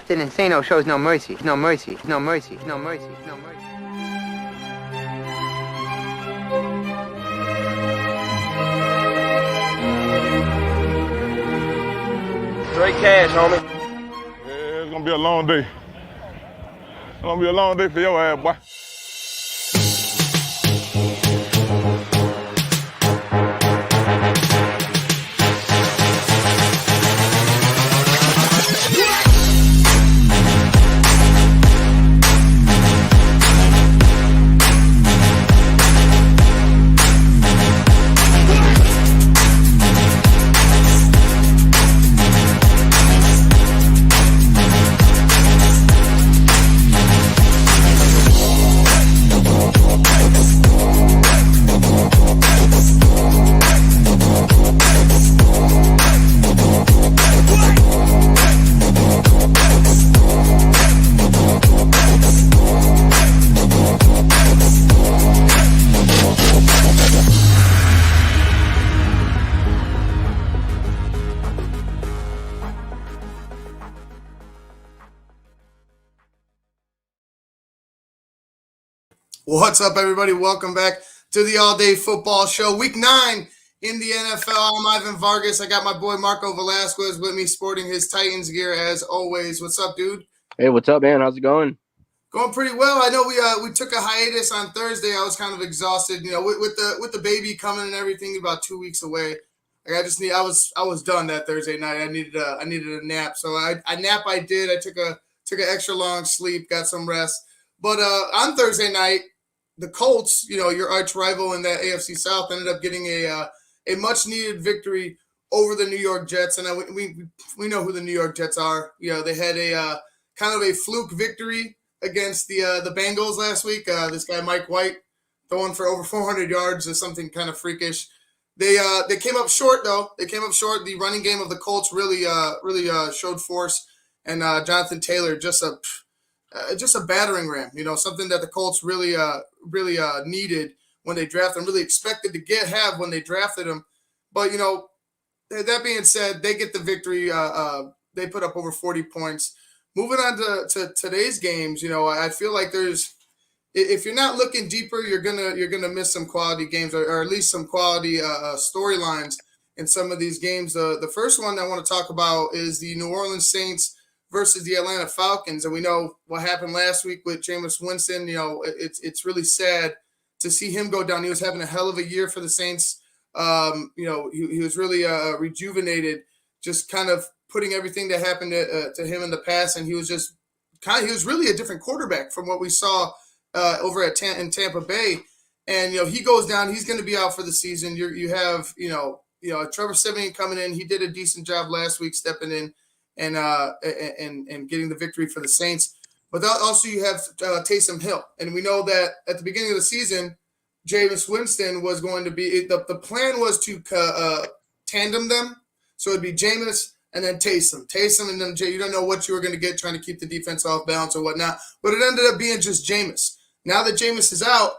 Captain Insano shows no mercy, no mercy, no mercy, no mercy, no mercy. Straight cash, homie. Yeah, it's gonna be a long day. It's gonna be a long day for your ass, boy. What's up, everybody? Welcome back to the All Day Football Show. Week 9 in the NFL. I'm Ivan Vargas. I got my boy Marco Velasquez with me sporting his Titans gear as always. What's up, dude? Hey, what's up, man? How's it going? Going pretty well. I know we took a hiatus on Thursday. I was kind of exhausted, with the baby coming and everything about 2 weeks away. Like I was done that Thursday night. I needed a nap. So I did. I took an extra long sleep, got some rest. But on Thursday night, the Colts, your arch rival in that AFC South, ended up getting a much needed victory over the New York Jets, and we know who the New York Jets are. They had a kind of a fluke victory against the Bengals last week. This guy Mike White throwing for over 400 yards is something kind of freakish. They came up short though. They came up short. The running game of the Colts really showed force, and Jonathan Taylor just a battering ram, something that the Colts really needed when they drafted him, really expected to have when they drafted him. But, that being said, they get the victory. They put up over 40 points. Moving on to today's games, I feel like if you're not looking deeper, you're gonna miss some quality games or at least some quality storylines in some of these games. The first one I want to talk about is the New Orleans Saints versus the Atlanta Falcons. And we know what happened last week with Jameis Winston. It's really sad to see him go down. He was having a hell of a year for the Saints. He was really rejuvenated, just kind of putting everything that happened to him in the past. And he was really a different quarterback from what we saw over in Tampa Bay. And, he goes down, he's going to be out for the season. You have Trevor Siemian coming in. He did a decent job last week stepping in and getting the victory for the Saints. But also you have Taysom Hill. And we know that at the beginning of the season, Jameis Winston was going to be – the plan was to tandem them. So it would be Jameis and then Taysom. Taysom and then you don't know what you were going to get trying to keep the defense off balance or whatnot. But it ended up being just Jameis. Now that Jameis is out,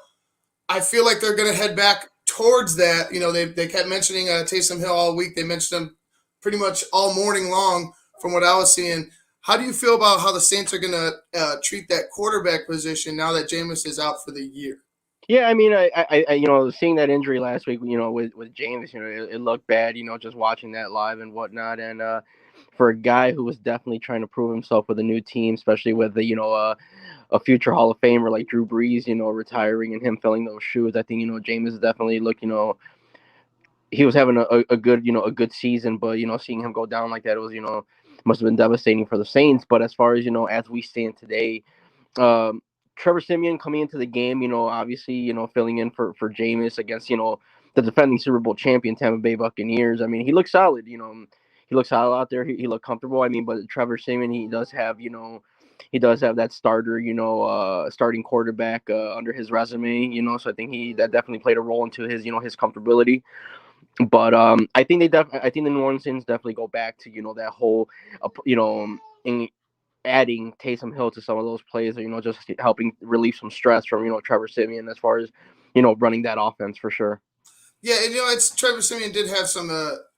I feel like they're going to head back towards that. They kept mentioning Taysom Hill all week. They mentioned him pretty much all morning long. From what I was seeing, how do you feel about how the Saints are going to treat that quarterback position now that Jameis is out for the year? Yeah, I mean, I seeing that injury last week, with James, it looked bad, just watching that live and whatnot. And for a guy who was definitely trying to prove himself with a new team, especially with a future Hall of Famer like Drew Brees, retiring and him filling those shoes, I think James definitely looked, he was having a good season, but seeing him go down like that, it was must have been devastating for the Saints. But as far as as we stand today, Trevor Siemian coming into the game, obviously, filling in for Jameis against, the defending Super Bowl champion Tampa Bay Buccaneers. I mean, he looks solid, he looks solid out there. He looked comfortable. I mean, but Trevor Siemian, he does have that starter, starting quarterback under his resume, so I think that definitely played a role into his, his comfortability. But I think the New Orleans Saints definitely go back to that whole, in adding Taysom Hill to some of those plays, just helping relieve some stress from Trevor Siemian as far as running that offense for sure. Yeah, and it's Trevor Siemian did have some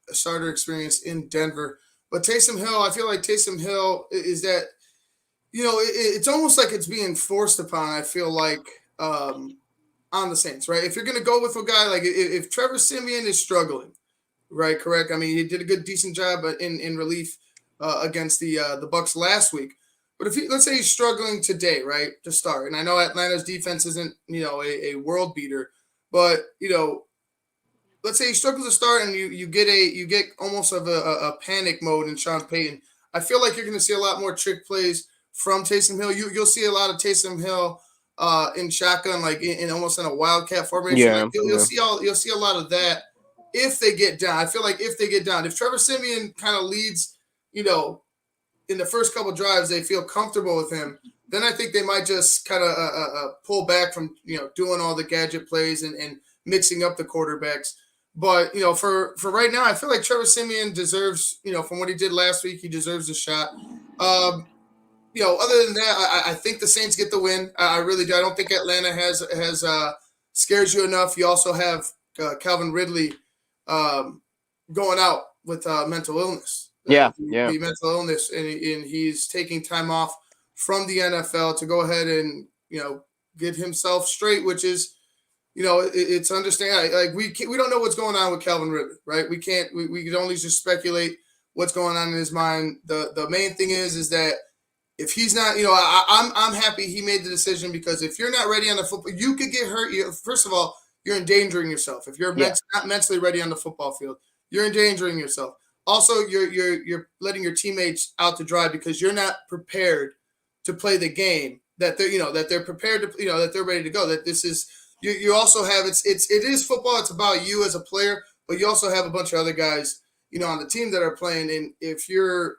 starter experience in Denver, but Taysom Hill, I feel like Taysom Hill is that it's almost like it's being forced upon. I feel like on the Saints, right? If you're going to go with a guy like if Trevor Siemian is struggling, right? Correct. I mean, he did a decent job in relief against the Bucks last week. But let's say he's struggling today, right, to start, and I know Atlanta's defense isn't a world beater, but let's say he struggles to start, and you get almost of a panic mode in Sean Payton. I feel like you're going to see a lot more trick plays from Taysom Hill. You'll see a lot of Taysom Hill in shotgun, like in almost in a wildcat formation. Yeah, like you'll see a lot of that if they get down. I feel like if they get down, if Trevor Siemian kind of leads, in the first couple drives, they feel comfortable with him, then I think they might just kind of pull back from doing all the gadget plays and mixing up the quarterbacks. But for right now, I feel like Trevor Siemian deserves, from what he did last week, he deserves a shot. Other than that, I think the Saints get the win. I really do. I don't think Atlanta has scares you enough. You also have Calvin Ridley going out with mental illness. Mental illness, and he's taking time off from the NFL to go ahead and get himself straight, which is it's understand like we don't know what's going on with Calvin Ridley, right? We can only just speculate what's going on in his mind. The main thing is that if he's not, I'm happy he made the decision, because if you're not ready on the football, you could get hurt. First of all, you're endangering yourself. If you're not mentally ready on the football field, you're endangering yourself. Also, you're letting your teammates out to dry because you're not prepared to play the game that they're prepared to, that they're ready to go. That this is you also have it is football. It's about you as a player, but you also have a bunch of other guys on the team that are playing. And if you're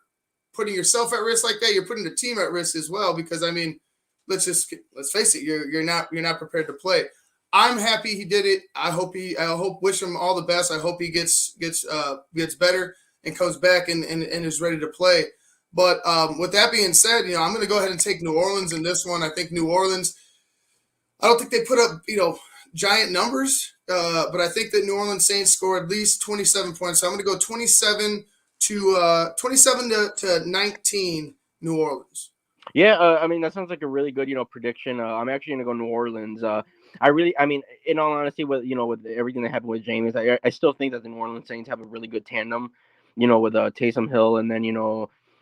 putting yourself at risk like that, you're putting the team at risk as well. Because I mean, let's face it, you're not prepared to play. I'm happy he did it. I wish him all the best. I hope he gets better and comes back and is ready to play. But with that being said, I'm going to go ahead and take New Orleans in this one. I think New Orleans, I don't think they put up, giant numbers, but I think that New Orleans Saints score at least 27 points. So I'm going to go 27 to 19 New Orleans. Yeah, I mean, that sounds like a really good, prediction. I'm actually going to go New Orleans. In all honesty, with everything that happened with James, I still think that the New Orleans Saints have a really good tandem, with Taysom Hill and then,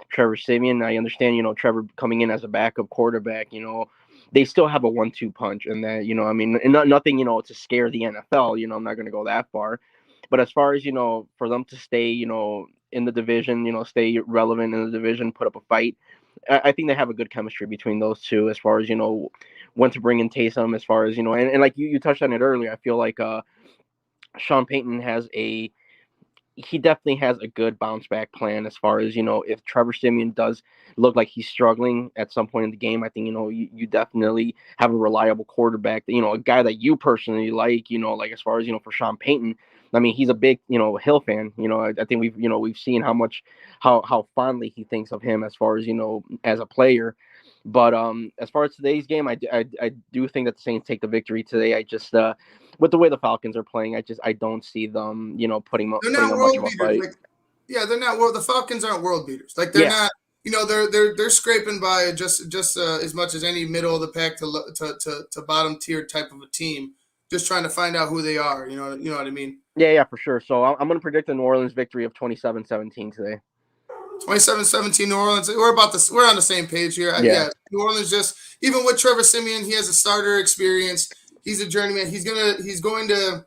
Trevor Siemian. I understand, Trevor coming in as a backup quarterback, they still have a 1-2 punch, and that, nothing, to scare the NFL. I'm not going to go that far. But as far as, for them to stay, in the division, stay relevant in the division, put up a fight, I think they have a good chemistry between those two as far as, when to bring in Taysom, as far as, and like you touched on it earlier. I feel like Sean Payton he definitely has a good bounce back plan as far as, if Trevor Siemian does look like he's struggling at some point in the game, I think, you definitely have a reliable quarterback, a guy that you personally like, like as far as, for Sean Payton. I mean, he's a big, Hill fan. I think we've seen how fondly he thinks of him as far as, as a player. But as far as today's game, I do think that the Saints take the victory today. I just with the way the Falcons are playing, I don't see them, putting up much of a fight. They're not world. The Falcons aren't world beaters. Like they're not. They're scraping by just as much as any middle of the pack to bottom tier type of a team. Just trying to find out who they are. You know what I mean? Yeah, for sure. So I'm going to predict a New Orleans victory of 27-17 today. 27-17 New Orleans. We're on the same page here. Yeah. New Orleans, just even with Trevor Siemian, he has a starter experience. He's a journeyman. He's going to,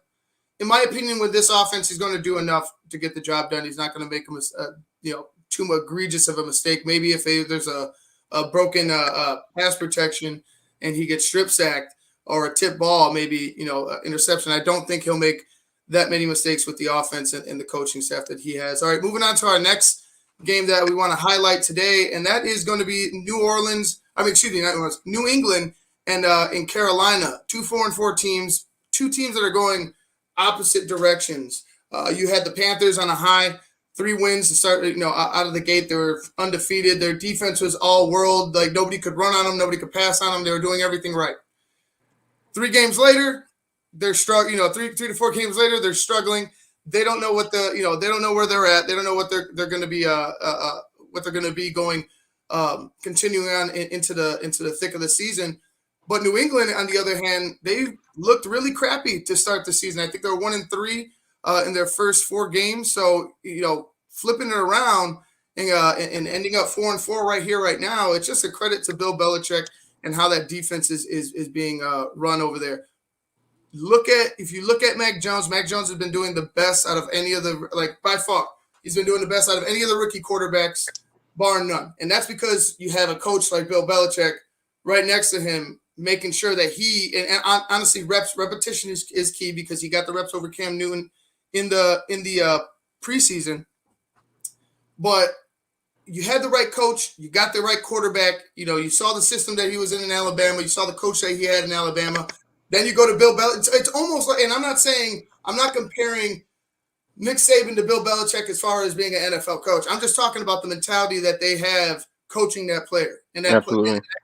in my opinion, with this offense, he's going to do enough to get the job done. He's not going to make too egregious of a mistake. Maybe if there's a broken pass protection and he gets strip sacked or a tip ball, maybe interception. I don't think he'll make that many mistakes with the offense and the coaching staff that he has. All right, moving on to our next game that we want to highlight today, and that is going to be New England and in Carolina. 2 4-4 teams, two teams that are going opposite directions. You had the Panthers on a high, 3 wins to start. Out of the gate, they were undefeated. Their defense was all world. Like nobody could run on them, nobody could pass on them. They were doing everything right. 3 games later, they're struggling. 3 to 4 games later, they're struggling. They don't know they don't know where they're at. They don't know what they're going to be what they're going to be going continuing on into the thick of the season. But New England, on the other hand, they looked really crappy to start the season. I think they were 1-3 in their first 4 games. So flipping it around and ending up 4-4 right here, right now, it's just a credit to Bill Belichick and how that defense is being run over there. If you look at Mac Jones has been doing the best out of any of the, like, by far, he's been doing the best out of any of the rookie quarterbacks, bar none. And that's because you have a coach like Bill Belichick right next to him, making sure that and honestly, repetition is key, because he got the reps over Cam Newton in the preseason. But you had the right coach, you got the right quarterback. You saw the system that he was in Alabama, you saw the coach that he had in Alabama. Then you go to Bill Belichick. It's almost like, and I'm not comparing Nick Saban to Bill Belichick as far as being an NFL coach. I'm just talking about the mentality that they have coaching that player, and that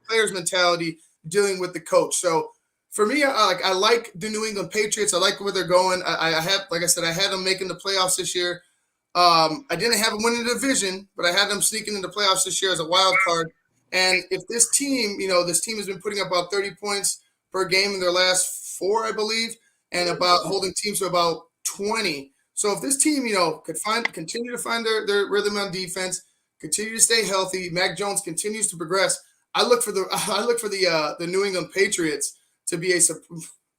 player's mentality dealing with the coach. So for me, I like the New England Patriots. I like where they're going. I had them making the playoffs this year. I didn't have them winning the division, but I had them sneaking into the playoffs this year as a wild card. And if this team has been putting up about 30 points per game in their last 4, I believe, and about holding teams to about 20. So if this team, could continue to find their rhythm on defense, continue to stay healthy, Mac Jones continues to progress, I look for the New England Patriots to be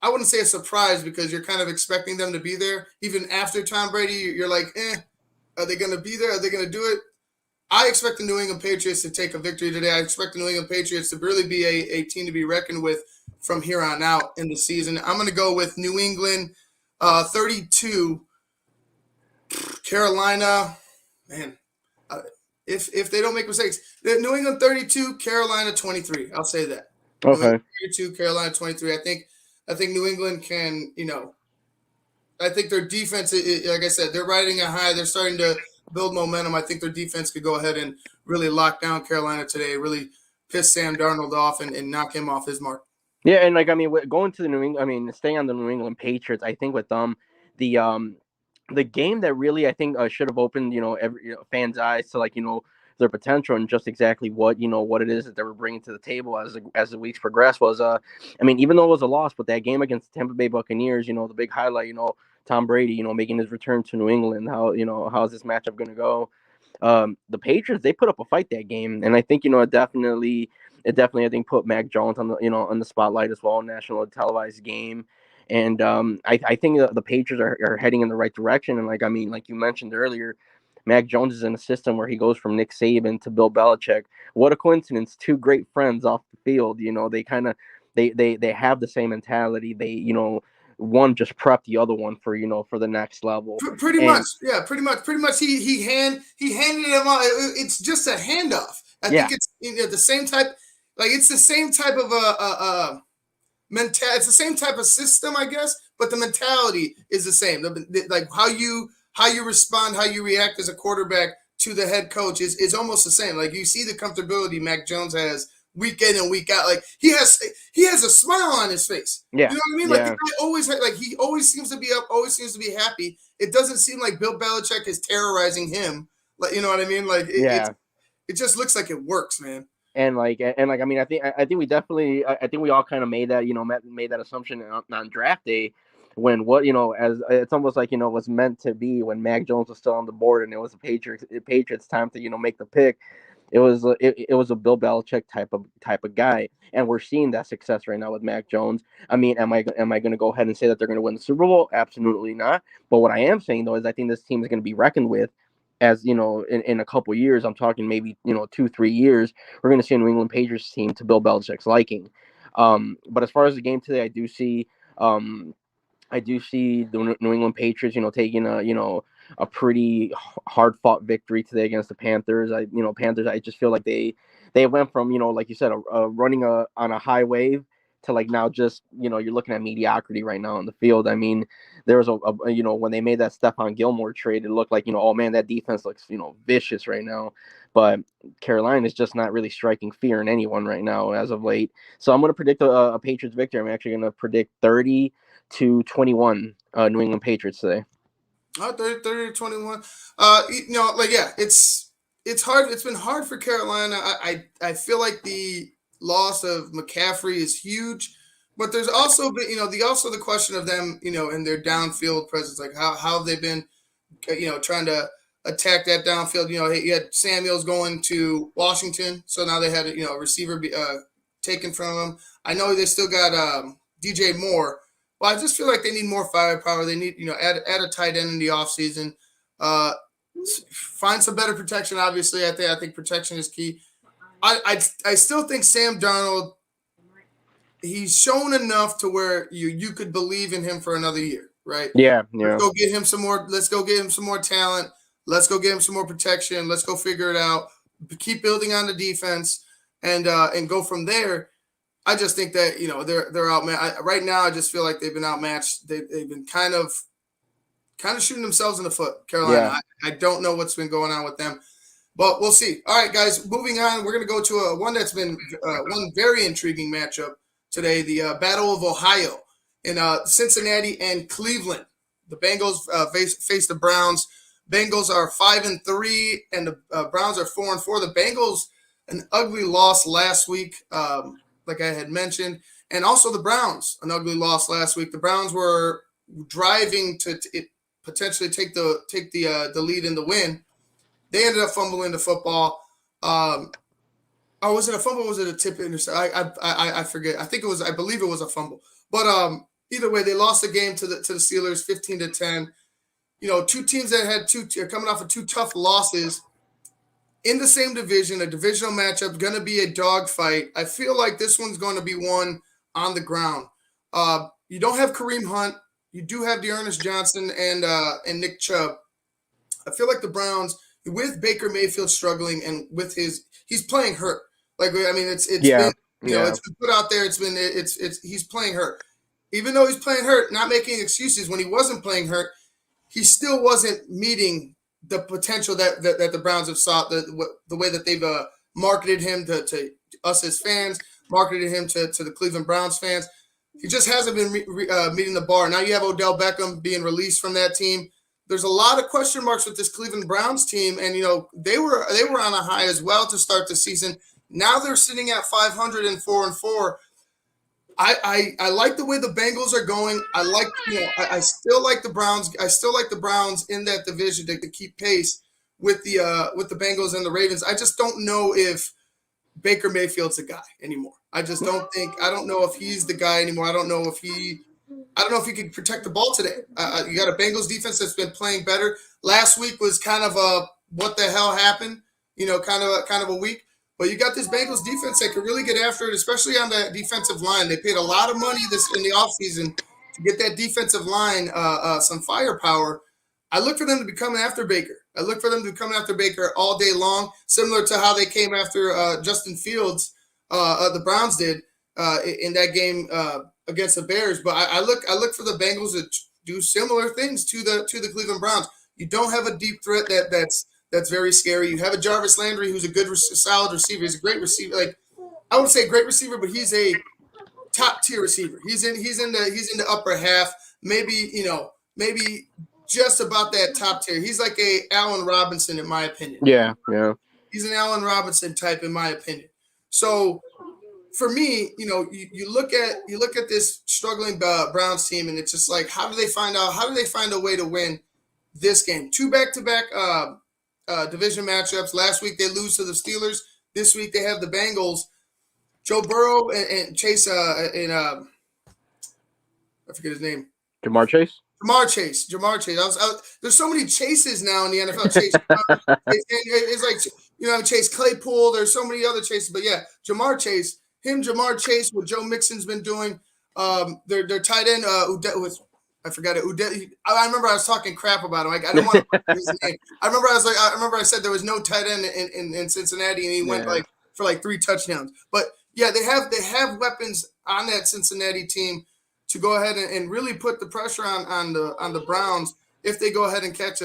I wouldn't say a surprise, because you're kind of expecting them to be there. Even after Tom Brady, you're like, are they going to be there? Are they going to do it? I expect the New England Patriots to take a victory today. I expect the New England Patriots to really be a team to be reckoned with from here on out in the season. I'm going to go with New England 32, Carolina. Man, if they don't make mistakes, New England 32, Carolina 23. I'll say that. Okay. 32, Carolina 23. I think New England can, I think their defense, like I said, they're riding a high. They're starting to build momentum. I think their defense could go ahead and really lock down Carolina today, really piss Sam Darnold off and knock him off his mark. Yeah, and going to the New England, staying on the New England Patriots, I think with them, the game that really I think should have opened every fans' eyes to their potential and just exactly what it is that they were bringing to the table as the weeks progressed was even though it was a loss, but that game against the Tampa Bay Buccaneers, the big highlight, Tom Brady, making his return to New England, how's this matchup going to go? The Patriots, they put up a fight that game, and I think it definitely I think put Mac Jones on the on the spotlight as well, national televised game. And I think the Patriots are heading in the right direction. And like you mentioned earlier, Mac Jones is in a system where he goes from Nick Saban to Bill Belichick. What a coincidence! 2 great friends off the field. They kind of they have the same mentality. They one just prepped the other one for for the next level. Pretty much. He handed him off. It's just a handoff. I think it's the same type. Like, it's the same type of it's the same type of system, I guess, but the mentality is the same. Like how you respond, how you react as a quarterback to the head coach is almost the same. Like, you see the comfortability Mac Jones has week in and week out. Like, he has a smile on his face. Yeah. You know what I mean? Like, the guy he always seems to be up, always seems to be happy. It doesn't seem like Bill Belichick is terrorizing him. Like, you know what I mean? Like, it just looks like it works, man. And I think we definitely, I think we all kind of made that, made that assumption on draft day, when as it's almost like, was meant to be when Mac Jones was still on the board and it was the Patriots time to, make the pick. It was a Bill Belichick type of guy. And we're seeing that success right now with Mac Jones. I mean, am I going to go ahead and say that they're going to win the Super Bowl? Absolutely not. But what I am saying, though, is I think this team is going to be reckoned with. As in a couple of years, I'm talking maybe 2-3 years, we're going to see a New England Patriots team to Bill Belichick's liking. But as far as the game today, I do see the New England Patriots, taking a pretty hard fought victory today against the Panthers. Panthers, I just feel like they went from like you said, running on a high wave to now just you're looking at mediocrity right now on the field. I mean, there was a when they made that Stephon Gilmore trade, it looked like oh man, that defense looks vicious right now. But Carolina is just not really striking fear in anyone right now as of late. So I'm going to predict a Patriots victory. I'm actually going to predict 30-21 New England Patriots today. 30-21. It's it's hard. It's been hard for Carolina. I feel like the loss of McCaffrey is huge, but there's also been, the question of them, in their downfield presence, like how have they been, trying to attack that downfield. You had Samuels going to Washington, so now they had a receiver taken from them. I know they still got DJ Moore, but I just feel like they need more firepower. They need add a tight end in the offseason. Find some better protection. Obviously, I think protection is key. I still think Sam Darnold, he's shown enough to where you could believe in him for another year, right? Yeah. Let's go get him some more. Let's go get him some more talent. Let's go get him some more protection. Let's go figure it out. Keep building on the defense and go from there. I just think that they're outmatched right now. I just feel like they've been outmatched. They've been kind of shooting themselves in the foot. Carolina. Yeah. I don't know what's been going on with them, but we'll see. All right, guys. Moving on, we're going to go to one that's been one very intriguing matchup today: the Battle of Ohio in Cincinnati and Cleveland. The Bengals face the Browns. Bengals are 5-3, and the Browns are 4-4. The Bengals, an ugly loss last week, like I had mentioned, and also the Browns, an ugly loss last week. The Browns were driving to potentially take the lead in the win. They ended up fumbling the football. Or was it a fumble? Or was it a tip interception? I forget. I believe it was a fumble. But either way, they lost the game to the Steelers, 15-10. Two teams that had coming off of two tough losses in the same division, a divisional matchup, going to be a dogfight. I feel like this one's going to be won on the ground. You don't have Kareem Hunt. You do have Dearness Johnson and Nick Chubb. I feel like the Browns, with Baker Mayfield struggling and with he's playing hurt. Like, I mean, it's been it's been put out there. He's playing hurt. Even though he's playing hurt, not making excuses. When he wasn't playing hurt, he still wasn't meeting the potential that the Browns have sought, the way that they've marketed him to us as fans, marketed him to the Cleveland Browns fans. He just hasn't been meeting the bar. Now you have Odell Beckham being released from that team. There's a lot of question marks with this Cleveland Browns team, and they were on a high as well to start the season. Now they're sitting at 500 and 4-4. I like the way the Bengals are going. I still like the Browns. I still like the Browns in that division to keep pace with the Bengals and the Ravens. I just don't know if Baker Mayfield's the guy anymore. I don't know if he's the guy anymore. I don't know if he can protect the ball today. You got a Bengals defense that's been playing better. Last week was kind of a what the hell happened, kind of a week. But you got this Bengals defense that could really get after it, especially on the defensive line. They paid a lot of money in the offseason to get that defensive line some firepower. I look for them to be coming after Baker. I look for them to be coming after Baker all day long, similar to how they came after Justin Fields, the Browns did in that game against the Bears. But I look for the Bengals to do similar things to the Cleveland Browns. You don't have a deep threat that's very scary. You have a Jarvis Landry who's a good, solid receiver. He's a great receiver. Like, I wouldn't say great receiver, but he's a top tier receiver. He's in the upper half. Maybe just about that top tier. He's like a Allen Robinson, in my opinion. Yeah. He's an Allen Robinson type, in my opinion. So for me, you look at this struggling Browns team, and it's just like, how do they find a way to win this game? Two back-to-back division matchups. Last week they lose to the Steelers. This week they have the Bengals. Joe Burrow and Chase I forget his name. Jamar Chase. There's so many Chases now in the NFL. Chase, it's like Chase Claypool. There's so many other Chases, but yeah, Jamar Chase. What Joe Mixon's been doing. Their tight end I forgot it. I remember I was talking crap about him. I didn't want to use his name. I remember I said there was no tight end in Cincinnati, and he went for 3 touchdowns. But yeah, they have weapons on that Cincinnati team to go ahead and really put the pressure on the Browns if they go ahead and get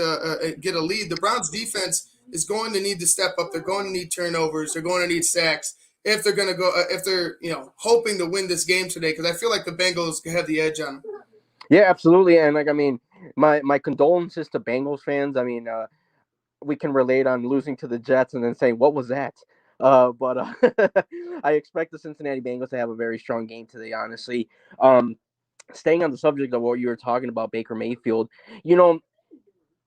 a lead. The Browns defense is going to need to step up. They're going to need turnovers. They're going to need sacks if they're going to go if they're hoping to win this game today, because I feel like the Bengals have the edge on them. Yeah, absolutely. And my condolences to Bengals fans. we can relate on losing to the Jets and then saying, what was that? But I expect the Cincinnati Bengals to have a very strong game today, honestly. Staying on the subject of what you were talking about, Baker Mayfield, you know,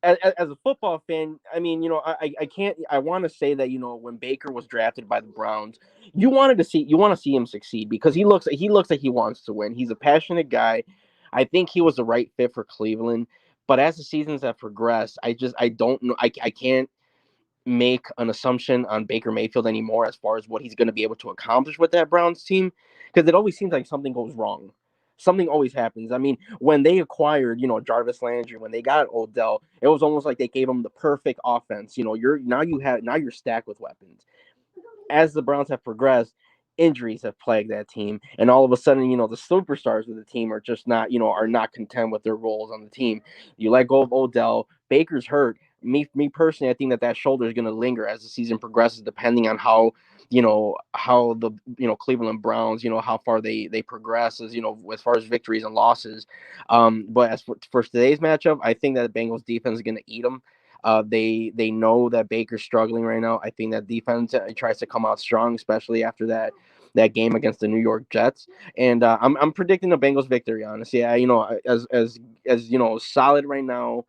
as a football fan, I mean, you know, I can't. I want to say that, you know, when Baker was drafted by the Browns, you want to see him succeed because he looks like he wants to win. He's a passionate guy. I think he was the right fit for Cleveland. But as the seasons have progressed, I don't know. I can't make an assumption on Baker Mayfield anymore as far as what he's going to be able to accomplish with that Browns team, because it always seems like something goes wrong. Something always happens. I mean, when they acquired, you know, Jarvis Landry, when they got Odell, it was almost like they gave him the perfect offense. You know, you're stacked with weapons. As the Browns have progressed, injuries have plagued that team, and all of a sudden, you know, the superstars of the team are just not, you know, are not content with their roles on the team. You let go of Odell, Baker's hurt. Me personally, I think that shoulder is going to linger as the season progresses, depending on how the Cleveland Browns, you know, how far they progress as, you know, as far as victories and losses. But as for today's matchup, I think that the Bengals defense is going to eat them. They know that Baker's struggling right now. I think that defense tries to come out strong, especially after that game against the New York Jets. And I'm predicting the Bengals victory. Honestly, you know, as you know, solid right now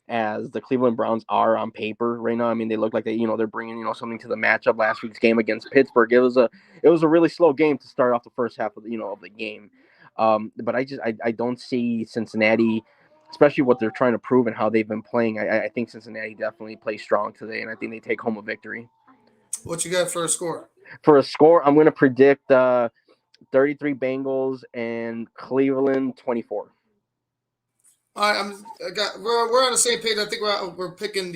as the Cleveland Browns are on paper right now. I mean, they look like they're bringing, you know, something to the matchup. Last week's game against Pittsburgh, it was a really slow game to start off the first half of the game. But I don't see Cincinnati, especially what they're trying to prove and how they've been playing. I think Cincinnati definitely plays strong today, and I think they take home a victory. What you got for a score? For a score, I'm going to predict 33 Bengals and Cleveland 24. All right, we're on the same page. I think we're picking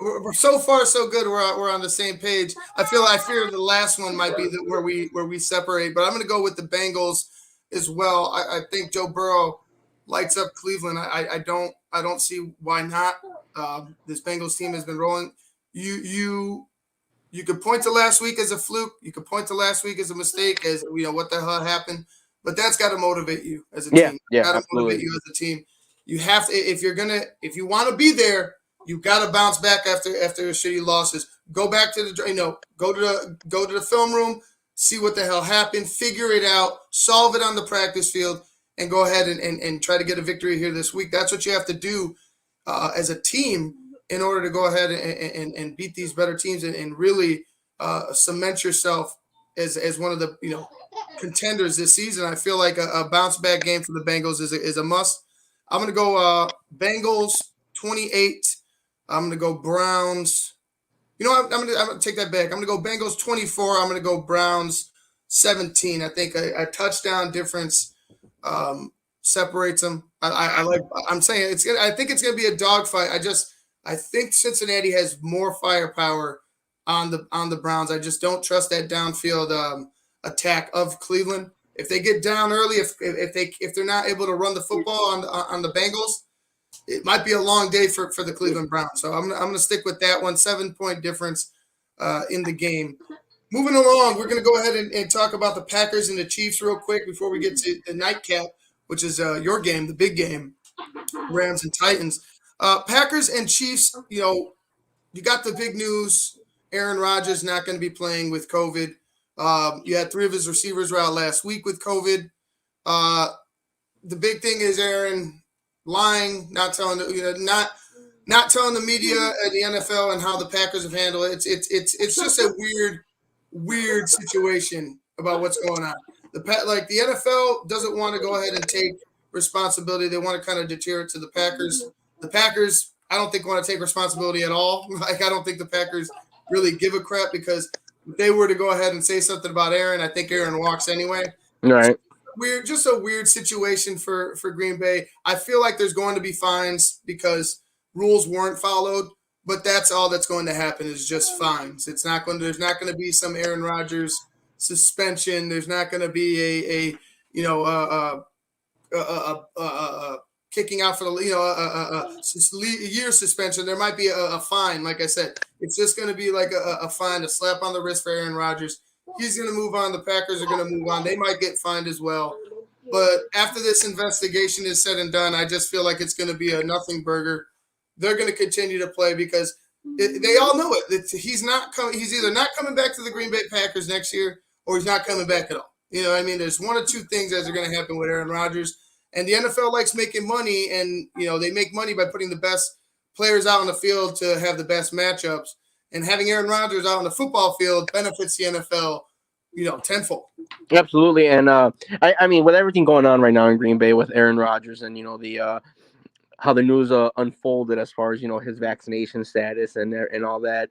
we're so far so good. We're on the same page. I fear the last one might be where we separate, but I'm going to go with the Bengals as well. I think Joe Burrow lights up Cleveland. I don't see why not. This Bengals team has been rolling. You could point to last week as a fluke. You could point to last week as a mistake, as you know what the hell happened. But that's got to motivate you as a team. Yeah, got to motivate you as a team. You have to, if you want to be there, you got to bounce back after shitty losses. Go back to go to the film room, see what the hell happened, figure it out, solve it on the practice field, and go ahead and try to get a victory here this week. That's what you have to do as a team in order to go ahead and beat these better teams and really cement yourself as one of the contenders this season. I feel like a bounce back game for the Bengals is a must. I'm going to go Bengals 28. I'm going to go Browns. You know what? I'm going to take that back. I'm going to go Bengals 24. I'm going to go Browns 17. I think a touchdown difference separates them. I'm saying I think it's going to be a dogfight. I think Cincinnati has more firepower on the Browns. I just don't trust that downfield attack of Cleveland. If they get down early, if they're not able to run the football on the Bengals, it might be a long day for the Cleveland Browns. So I'm going to stick with that one. 7-point difference in the game. Moving along, we're going to go ahead and talk about the Packers and the Chiefs real quick before we get to the nightcap, which is your game, the big game, Rams and Titans. Packers and Chiefs, you got the big news. Aaron Rodgers not going to be playing with COVID. You had 3 of his receivers were out last week with COVID. The big thing is Aaron lying, not telling not telling the media and the NFL and how the Packers have handled it. It's just a weird situation about what's going on. The NFL doesn't want to go ahead and take responsibility. They want to kind of deter it to the Packers. The Packers, I don't think, want to take responsibility at all. I don't think the Packers really give a crap, because if they were to go ahead and say something about Aaron, I think Aaron walks anyway. All right. Just a weird situation for Green Bay. I feel like there's going to be fines because rules weren't followed, but that's all that's going to happen is just fines. There's not going to be some Aaron Rodgers suspension. There's not going to be a kicking out for a year suspension. There might be a fine. Like I said, it's just going to be like a fine, a slap on the wrist for Aaron Rodgers. He's going to move on. The Packers are going to move on. They might get fined as well. But after this investigation is said and done, I just feel like it's going to be a nothing burger. They're going to continue to play because They all know it. He's not coming. He's either not coming back to the Green Bay Packers next year, or he's not coming back at all. You know what I mean? There's one or two things that are going to happen with Aaron Rodgers. And the NFL likes making money, and they make money by putting the best players out on the field to have the best matchups. And having Aaron Rodgers out on the football field benefits the NFL, tenfold. Absolutely. And I mean, with everything going on right now in Green Bay with Aaron Rodgers and the how the news unfolded as far as his vaccination status and all that.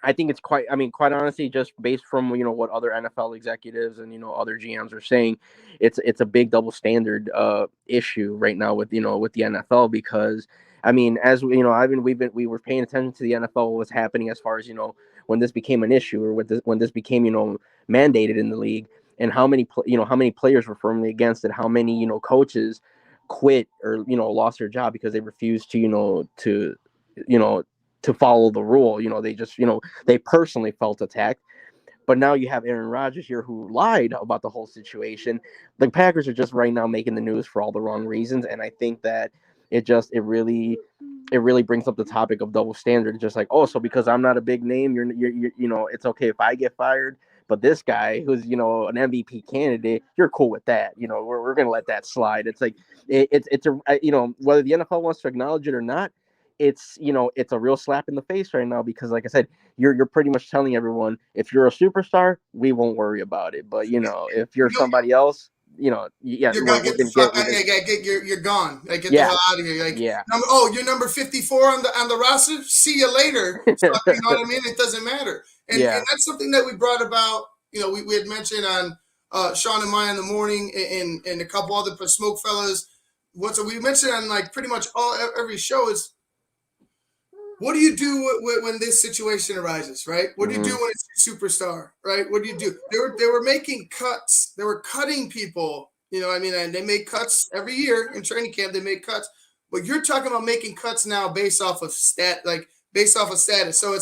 I think it's quite honestly, just based from what other NFL executives and other GMs are saying, it's a big double standard issue right now with the NFL, because I mean, as we were paying attention to the NFL, what was happening as far as when this became an issue, or when this became mandated in the league, and how many players were firmly against it, how many coaches quit or lost their job because they refused to follow the rule. They just they personally felt attacked. But now you have Aaron Rodgers here who lied about the whole situation. The Packers are just right now making the news for all the wrong reasons, and I think that it really brings up the topic of double standard. Just like, oh, so because I'm not a big name, you're it's okay if I get fired, but this guy who's an MVP candidate, you're cool with that. We're gonna let that slide. It's like it's a whether the NFL wants to acknowledge it or not, it's a real slap in the face right now, because like I said, you're pretty much telling everyone, if you're a superstar, we won't worry about it, but if you're somebody else, you're gone. Get you're gone. Like, get the hell out of here. Like, you're number 54 on the roster. See you later. So, you know what I mean? It doesn't matter. And that's something that we brought about. We had mentioned on Sean and Maya in the morning, and a couple other smoke fellas. So we mentioned on like pretty much every show is, what do you do when this situation arises, right? What do you do when it's a superstar, right? What do you do? They were making cuts. They were cutting people, and they make cuts every year in training camp. They make cuts, but you're talking about making cuts now based off of status. So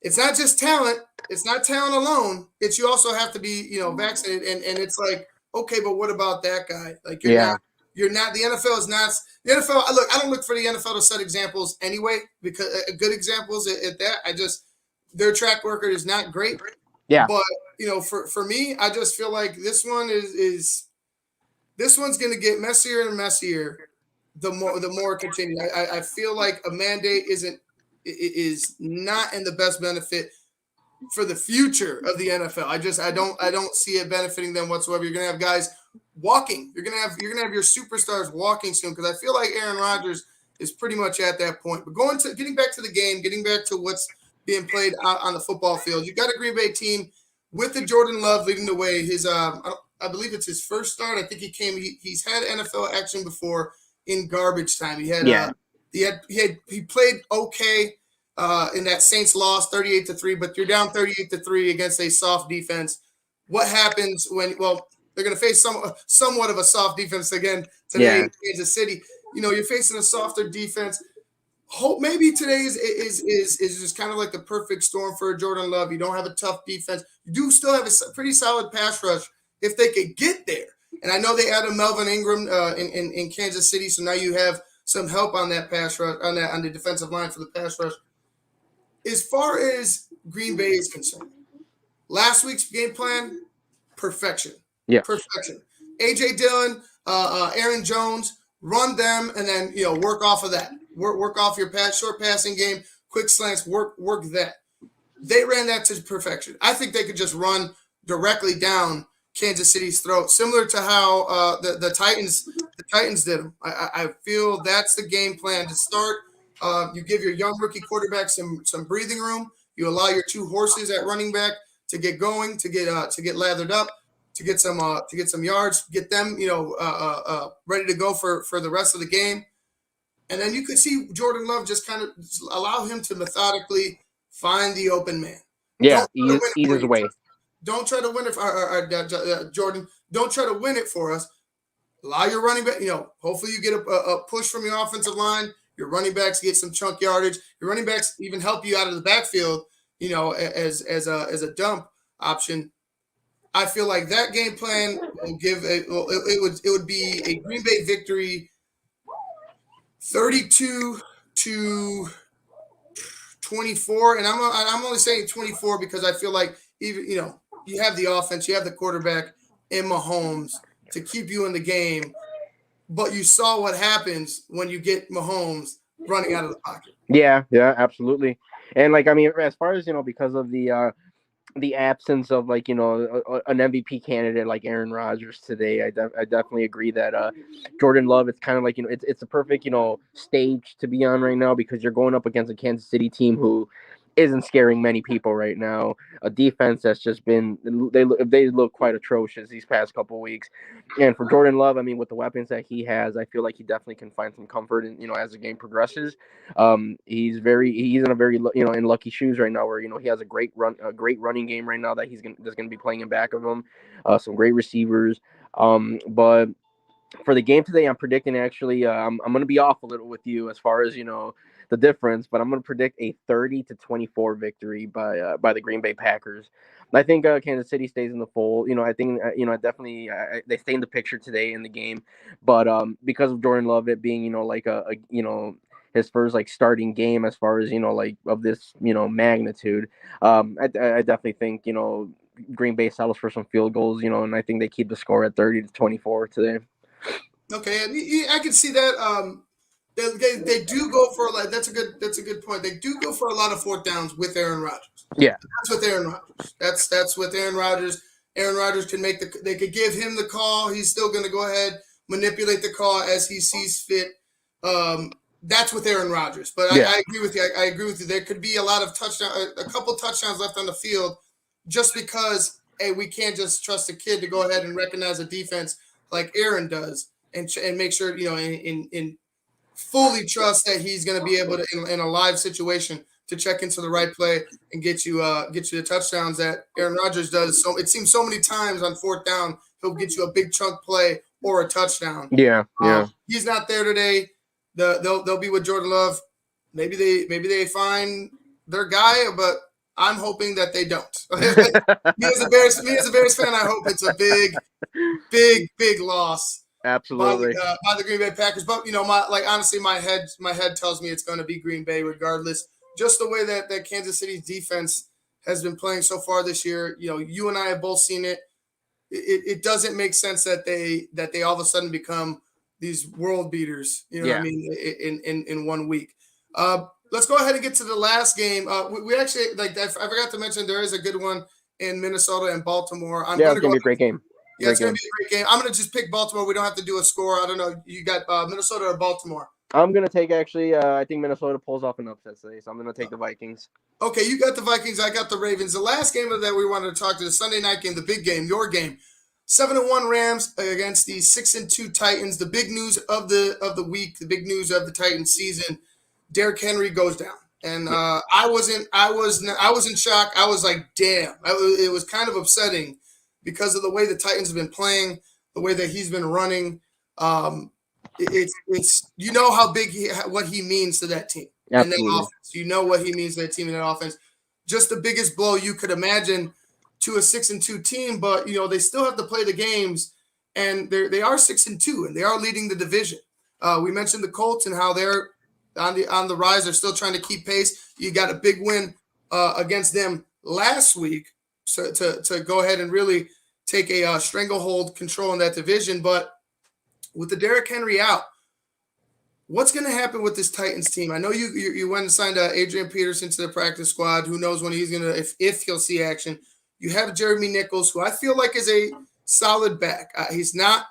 it's not just talent. It's not talent alone. It's you also have to be, vaccinated. And it's like, okay, but what about that guy? Like, you're not. The NFL is not. The NFL. I don't look for the NFL to set examples anyway, because good examples at that. Their track record is not great. Yeah. But for me, I just feel like this one this one's going to get messier and messier the more it continues. I feel like a mandate is not in the best benefit for the future of the NFL. I don't see it benefiting them whatsoever. You're going to have guys walking. You're gonna have your superstars walking soon, because I feel like Aaron Rodgers is pretty much at that point. But getting back to the game, getting back to what's being played out on the football field, you got a Green Bay team with the Jordan Love leading the way. His I believe it's his first start. I think he's had NFL action before in garbage time. He played okay in that Saints loss 38-3, but you're down 38-3 against a soft defense. What happens when they're going to face somewhat of a soft defense again today in Kansas City? You're facing a softer defense. Hope maybe today is just kind of like the perfect storm for Jordan Love. You don't have a tough defense. You do still have a pretty solid pass rush if they could get there. And I know they added Melvin Ingram in Kansas City, so now you have some help on that pass rush, on the defensive line for the pass rush. As far as Green Bay is concerned, last week's game plan, perfection. Yeah, perfection. AJ Dillon, Aaron Jones, run them, and then work off of that. Work off your short passing game, quick slants. Work that. They ran that to perfection. I think they could just run directly down Kansas City's throat, similar to how the Titans did them. I feel that's the game plan to start. You give your young rookie quarterback some breathing room. You allow your two horses at running back to get going, to get lathered up, to get some yards, get them ready to go for the rest of the game. And then you could see Jordan Love just kind of allow him to methodically find the open man. Yeah, ease his way. Don't try to win it, Jordan. Don't try to win it for us. Allow your running back. Hopefully you get a push from your offensive line. Your running backs get some chunk yardage. Your running backs even help you out of the backfield. As a dump option. I feel like that game plan will give it would be a Green Bay victory, 32 to 24, and I'm only saying 24 because I feel like even you have the offense, you have the quarterback in Mahomes to keep you in the game, but you saw what happens when you get Mahomes running out of the pocket. Yeah, absolutely. And like, I mean, as far as because of the absence of like an MVP candidate like Aaron Rodgers today, I definitely agree that Jordan Love, it's kind of like it's a perfect stage to be on right now, because you're going up against a Kansas City team who isn't scaring many people right now. A defense that's just been they look quite atrocious these past couple of weeks. And for Jordan Love, I mean, with the weapons that he has, I feel like he definitely can find some comfort in as the game progresses. He's in a very in lucky shoes right now, where he has a great running game right now that's gonna be playing in back of him. Some great receivers. But for the game today, I'm predicting actually I'm going to be off a little with you as far as the difference, but I'm going to predict a 30-24 victory by the Green Bay Packers. I think Kansas City stays in the fold. I think definitely they stay in the picture today in the game, but because of Jordan Love, it being like a his first like starting game as far as like of this magnitude, I definitely think Green Bay settles for some field goals, and I think they keep the score at 30-24 today. Okay, and I can see that. They do go for that's a good point. They do go for a lot of fourth downs with Aaron Rodgers. Yeah, that's with Aaron Rodgers. That's with Aaron Rodgers. Aaron Rodgers can they could give him the call. He's still going to go ahead, manipulate the call as he sees fit. That's with Aaron Rodgers. But yeah. I agree with you. I agree with you. There could be a couple touchdowns left on the field, just because we can't just trust a kid to go ahead and recognize a defense like Aaron does, and make sure in fully trust that he's going to be able to in a live situation to check into the right play and get you the touchdowns that Aaron Rodgers does. So it seems so many times on fourth down he'll get you a big chunk play or a touchdown. Yeah. He's not there today. They'll be with Jordan Love. Maybe they find their guy, but I'm hoping that they don't. me as a Bears fan, I hope it's a big loss. Absolutely. By the Green Bay Packers. But honestly, my head tells me it's going to be Green Bay regardless. Just the way that Kansas City's defense has been playing so far this year. You and I have both seen it. It doesn't make sense that they all of a sudden become these world beaters. What I mean, in 1 week. Let's go ahead and get to the last game. We actually I forgot to mention there is a good one in Minnesota and Baltimore. It's going to be a great game. Yeah, it's going to be a great game. I'm going to just pick Baltimore. We don't have to do a score. I don't know. You got Minnesota or Baltimore? I'm going to take I think Minnesota pulls off an upset today, so I'm going to take the Vikings. Okay, you got the Vikings. I got the Ravens. The last game of that we wanted to talk to, the Sunday night game, the big game, your game. 7-1 Rams against the 6-2 Titans. The big news of the week, the big news of the Titans season, Derrick Henry goes down. And I was in shock. I was like, damn. It was kind of upsetting, because of the way the Titans have been playing, the way that he's been running. It's how big what he means to that team. Absolutely. And that offense. What he means to that team and that offense. Just the biggest blow you could imagine to a 6-2 team, but they still have to play the games, and they are 6-2, and they are leading the division. We mentioned the Colts and how they're on the rise. They're still trying to keep pace. You got a big win against them last week. So to go ahead and really take a stranglehold control in that division. But with the Derrick Henry out, what's going to happen with this Titans team? I know you went and signed Adrian Peterson to the practice squad. Who knows when he's going to, if he'll see action. You have Jeremy Nichols, who I feel like is a solid back. He's not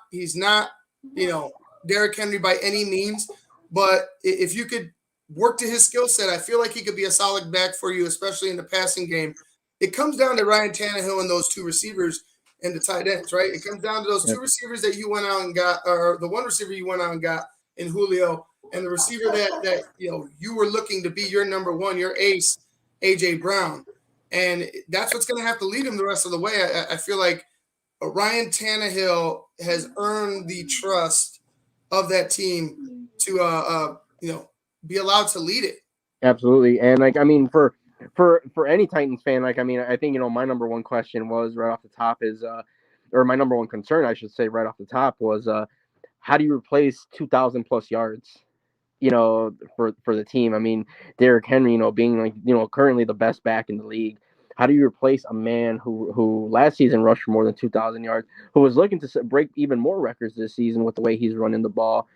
Derrick Henry by any means, but if you could work to his skill set, I feel like he could be a solid back for you, especially in the passing game. It comes down to Ryan Tannehill and those two receivers and the tight ends, right? It comes down to those two receivers that you went out and got, or the one receiver you went out and got in Julio, and the receiver that you were looking to be your number one, your ace, AJ Brown. And that's what's going to have to lead him the rest of the way. I feel like Ryan Tannehill has earned the trust of that team to be allowed to lead it. Absolutely. And for any Titans fan, I think, my number one question was right off the top is, or my number one concern, I should say, right off the top was, how do you replace 2,000 plus yards? for the team. I mean, Derrick Henry, being like, currently the best back in the league. How do you replace a man who last season rushed for more than 2,000 yards, who was looking to break even more records this season with the way he's running the ball?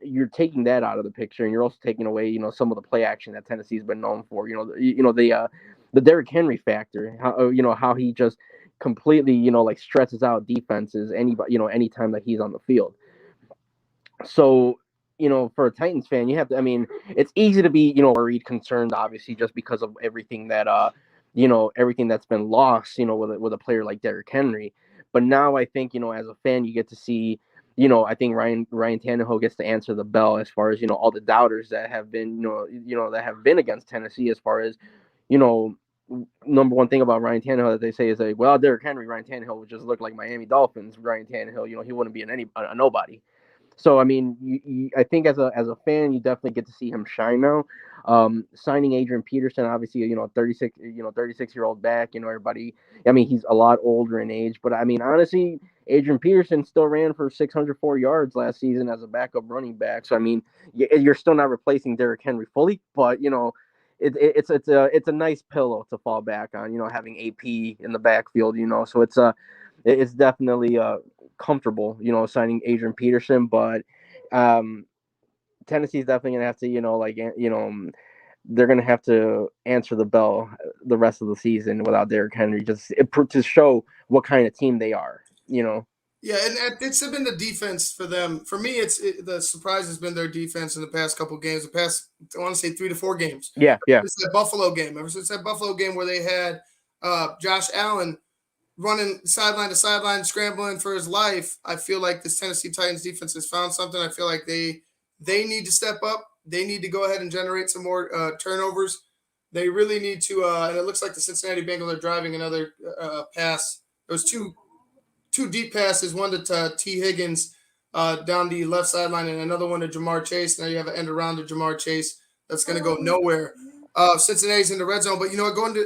You're taking that out of the picture, and you're also taking away, some of the play action that Tennessee's been known for. The Derrick Henry factor. How he just completely, like stretches out defenses anytime that he's on the field. So, for a Titans fan, you have to, I mean, it's easy to be, worried, concerned, obviously, just because of everything everything that's been lost, with a player like Derrick Henry. But now I think, as a fan, you get to see, I think Ryan Tannehill gets to answer the bell as far as, all the doubters that have been, that have been against Tennessee as far as, number one thing about Ryan Tannehill that they say is like, well, Derrick Henry, Ryan Tannehill would just look like Miami Dolphins. Ryan Tannehill, he wouldn't be a nobody. So I mean, I think as a fan, you definitely get to see him shine now. Signing Adrian Peterson, obviously, 36-year-old back. Everybody. I mean, he's a lot older in age, but I mean, honestly, Adrian Peterson still ran for 604 yards last season as a backup running back. So I mean, you're still not replacing Derrick Henry fully, but it's a nice pillow to fall back on. Having AP in the backfield. So it's definitely comfortable, signing Adrian Peterson, but Tennessee's definitely gonna have to, they're gonna have to answer the bell the rest of the season without Derrick Henry, just to show what kind of team they are. Yeah, and it's been the defense for them. For me, the surprise has been their defense in the past couple games. I want to say 3 to 4 games. Yeah. It's that Buffalo game. Ever since that Buffalo game where they had Josh Allen running sideline to sideline, scrambling for his life, I feel like this Tennessee Titans defense has found something. I feel like they need to step up. They need to go ahead and generate some more turnovers. They really need to, and it looks like the Cincinnati Bengals are driving another pass. There was two deep passes, one to T. Higgins down the left sideline and another one to Jamar Chase. Now you have an end around to Jamar Chase that's going to go nowhere. Cincinnati's in the red zone. But,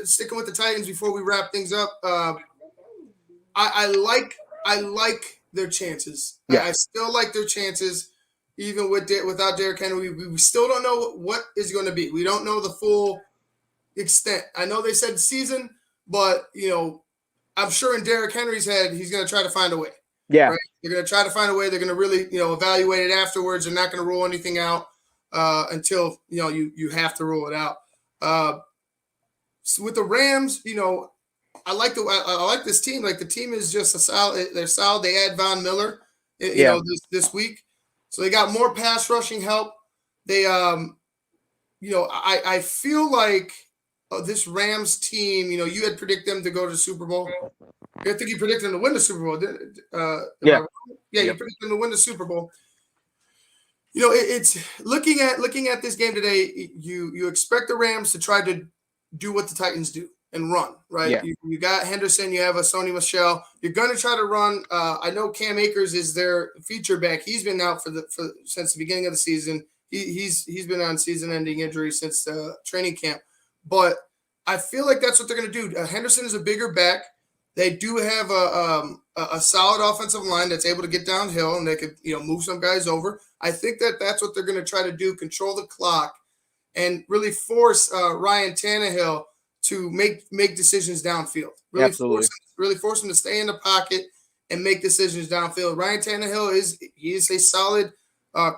sticking with the Titans before we wrap things up, I like their chances. Yeah. I still like their chances, even without Derrick Henry. We still don't know what is going to be. We don't know the full extent. I know they said season, but I'm sure in Derrick Henry's head, he's going to try to find a way. Yeah, right? They're going to try to find a way. They're going to really evaluate it afterwards. They're not going to rule anything out until you have to rule it out. So with the Rams, I like this team. Like, the team is just they're solid. They add Von Miller, this week, so they got more pass rushing help. They, I feel like this Rams team. You had predicted them to go to the Super Bowl. I think you predicted them to win the Super Bowl. Yeah, you predicted them to win the Super Bowl. It's looking at this game today. You expect the Rams to try to do what the Titans do and run, right? Yeah. You got Henderson, you have a Sony Michel. You're going to try to run. I know Cam Akers is their feature back. He's been out since the beginning of the season. He's been on season-ending injury since training camp. But I feel like that's what they're going to do. Henderson is a bigger back. They do have a solid offensive line that's able to get downhill, and they could move some guys over. I think that's what they're going to try to do: control the clock and really force Ryan Tannehill to make decisions downfield. Really force him to stay in the pocket and make decisions downfield. Ryan Tannehill is a solid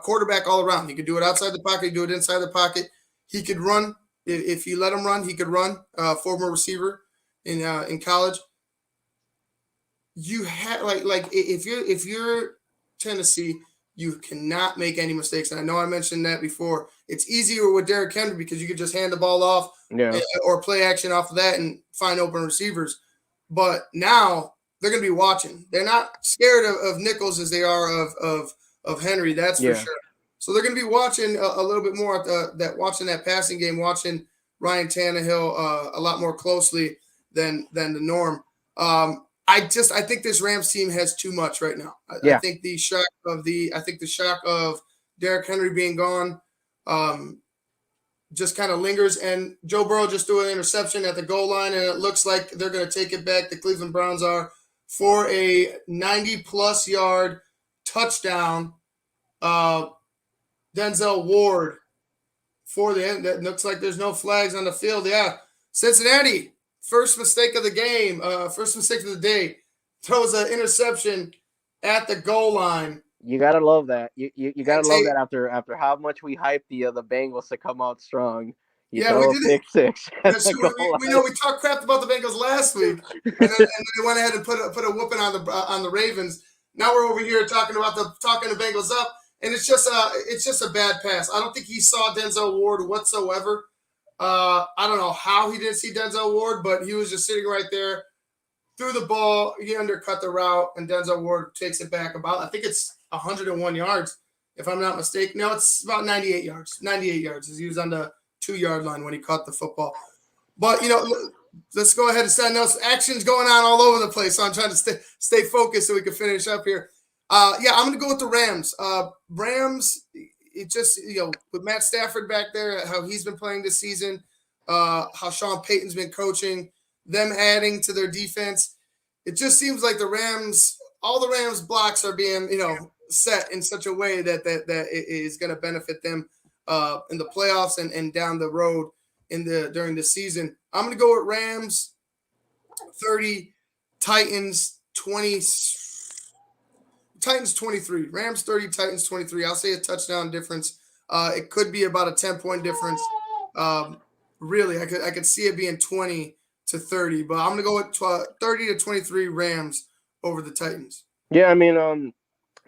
quarterback all around. He could do it outside the pocket, do it inside the pocket. He could run if you let him run. He could run. Former receiver in college. You have like if you're Tennessee, you cannot make any mistakes. And I know I mentioned that before. It's easier with Derrick Henry because you could just hand the ball off or play action off of that and find open receivers. But now they're going to be watching. They're not scared of Nichols as they are of Henry. That's for sure. So they're going to be watching a little bit more at watching that passing game, watching Ryan Tannehill a lot more closely than the norm. I think this Rams team has too much right now. I think the shock of Derrick Henry being gone just kind of lingers, and Joe Burrow just threw an interception at the goal line, and it looks like they're going to take it back. The Cleveland Browns are for a 90-plus yard touchdown. Denzel Ward for the end. That looks like there's no flags on the field. Yeah. Cincinnati, first mistake of the game, first mistake of the day. Throws an interception at the goal line. You gotta love that. You gotta love that after how much we hyped the Bengals to come out strong. You throw a pick six. Yes, we know we talked crap about the Bengals last week, and then they went ahead and put a whooping on the Ravens. Now we're over here talking the Bengals up, and it's just a bad pass. I don't think he saw Denzel Ward whatsoever. I don't know how he didn't see Denzel Ward, but he was just sitting right there. Threw the ball, he undercut the route, and Denzel Ward takes it back about, I think it's 101 yards, if I'm not mistaken. No, it's about 98 yards. 98 yards. He was on the 2-yard line when he caught the football. But, let's go ahead and start. Now, action's going on all over the place, so I'm trying to stay focused so we can finish up here. I'm going to go with the Rams. Rams, it just, with Matt Stafford back there, how he's been playing this season, how Sean Payton's been coaching, them adding to their defense. It just seems like all the Rams blocks are being, set in such a way that it is going to benefit them in the playoffs and down the road during the season. I'm going to go with Rams 30, Titans 20. Titans 23. Rams 30, Titans 23. I'll say a touchdown difference. It could be about a 10-point difference. Really, I could see it being 20 to 30, but I'm going to go with 30 to 23 Rams over the Titans. Yeah, I mean,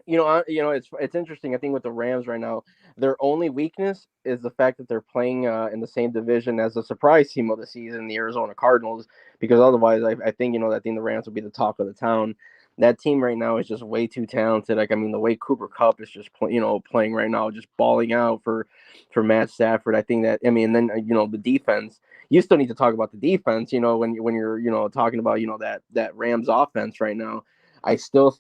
it's interesting. I think with the Rams right now, their only weakness is the fact that they're playing in the same division as the surprise team of the season, the Arizona Cardinals, because otherwise I think the Rams will be the talk of the town. That team right now is just way too talented. The way Cooper Kupp is just playing right now, just balling out for Matt Stafford. I think that, and then the defense. You still need to talk about the defense. When you're talking about that Rams offense right now. I still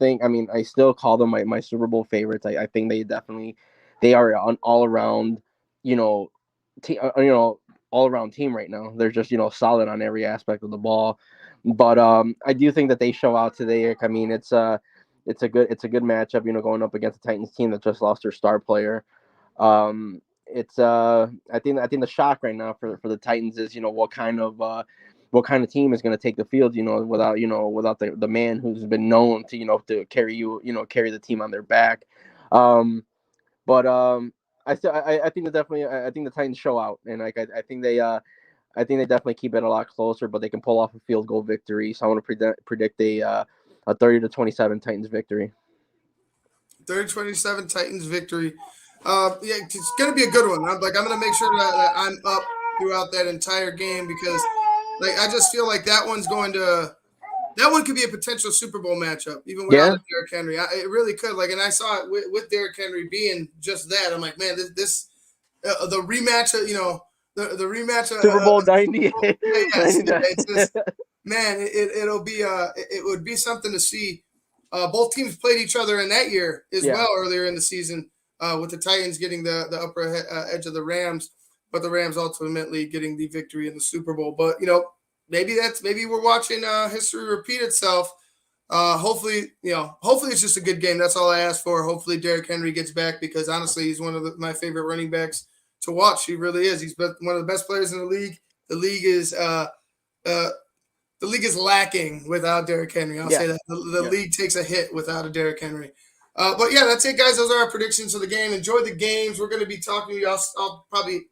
call them my Super Bowl favorites. I think they are an all around all around team right now. They're just solid on every aspect of the ball. But I do think that they show out today. It's a good matchup, going up against the Titans team that just lost their star player. I think the shock right now for the Titans is what kind of team is going to take the field, without the man who's been known to carry the team on their back. I think the Titans show out, and I think they definitely keep it a lot closer, but they can pull off a field goal victory. So I want to predict a 30-27 Titans victory. 30-27 Titans victory. It's going to be a good one. I'm going to make sure that I'm up throughout that entire game because, I just feel like that one could be a potential Super Bowl matchup, even without Derrick Henry. It really could. And I saw it with Derrick Henry being just that. I'm like, man, this the rematch. The rematch. Super Bowl 98. It's just, man, it would be something to see. Both teams played each other in that year as well earlier in the season, with the Titans getting the upper edge of the Rams, but the Rams ultimately getting the victory in the Super Bowl. But maybe we're watching history repeat itself. Hopefully it's just a good game. That's all I ask for. Hopefully Derrick Henry gets back because honestly, he's one of my favorite running backs to watch. He really is. He's been one of the best players in the league. The league is lacking without Derrick Henry. I'll say that the league takes a hit without a Derrick Henry. But that's it, guys. Those are our predictions of the game. Enjoy the games. We're going to be talking to you. I'll probably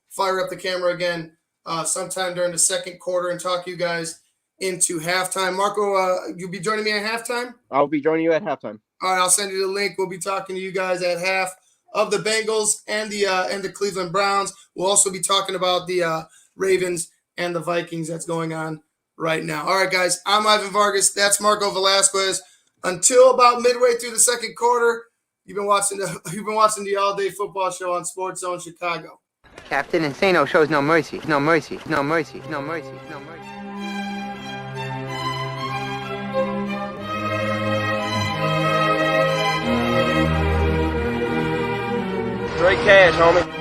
fire up the camera again sometime during the second quarter and talk you guys into halftime. Marco, you'll be joining me at halftime? I'll be joining you at halftime. All right, I'll send you the link. We'll be talking to you guys at half of the Bengals and the Cleveland Browns. We'll also be talking about the Ravens and the Vikings that's going on right now. All right, guys, I'm Ivan Vargas. That's Marco Velasquez. Until about midway through the second quarter, you've been watching the All Day Football Show on Sports Zone Chicago. Captain Insano shows no mercy, no mercy, no mercy, no mercy, no mercy. Straight cash, homie.